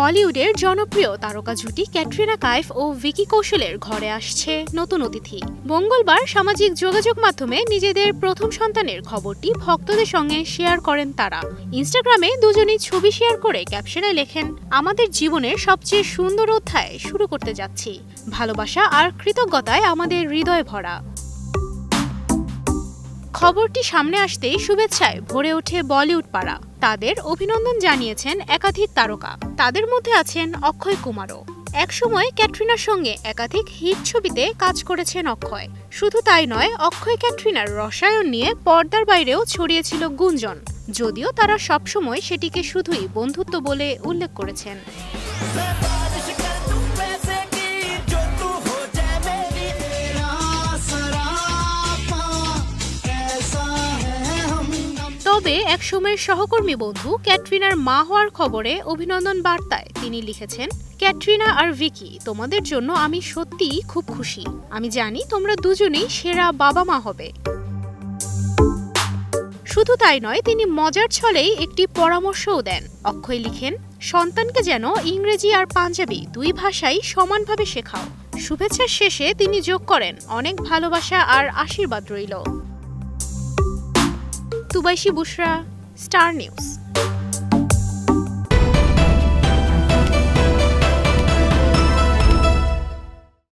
বলিউডের জনপ্রিয় তারকা জুটি ক্যাটরিনা কাইফ ও ভিকি কৌশলের ঘরে আসছে নতুন অতিথি। মঙ্গলবার সামাজিক যোগাযোগ মাধ্যমে নিজেদের প্রথম সন্তানের খবরটি ভক্তদের সঙ্গে শেয়ার করেন তারা। ইনস্টাগ্রামে দুজনেই ছবি শেয়ার করে ক্যাপশনে লেখেন, আমাদের জীবনের সবচেয়ে সুন্দর অধ্যায় শুরু করতে যাচ্ছি। ভালোবাসা আর কৃতজ্ঞতায় আমাদের হৃদয় ভরা। খবরটি সামনে আসতেই শুভেচ্ছায় ভরে ওঠে বলিউড পাড়া। তাদের অভিনন্দন জানিয়েছেন একাধিক তারকা। তাদের মধ্যে আছেন অক্ষয় কুমারও। একসময় ক্যাটরিনার সঙ্গে একাধিক হিট ছবিতে কাজ করেছেন অক্ষয়। শুধু তাই নয়, অক্ষয় ক্যাটরিনার রসায়ন নিয়ে পর্দার বাইরেও ছড়িয়েছিল গুঞ্জন, যদিও তারা সবসময় সেটিকে শুধুই বন্ধুত্ব বলে উল্লেখ করেছেন। তবে একসময়ের সহকর্মী বন্ধু ক্যাটরিনার মা হওয়ার খবরে অভিনন্দন বার্তায় তিনি লিখেছেন, ক্যাটরিনা আর ভিকি, তোমাদের জন্য আমি সত্যিই খুব খুশি। আমি জানি তোমরা দুজনেই সেরা বাবা মা হবে। শুধু তাই নয়, তিনি মজার ছলেই একটি পরামর্শও দেন। অক্ষয় লিখেন, সন্তানকে যেন ইংরেজি আর পাঞ্জাবি দুই ভাষাই সমানভাবে শেখাও। শুভেচ্ছার শেষে তিনি যোগ করেন, অনেক ভালোবাসা আর আশীর্বাদ রইল। তুবাইশী বুশরা, স্টার নিউজ।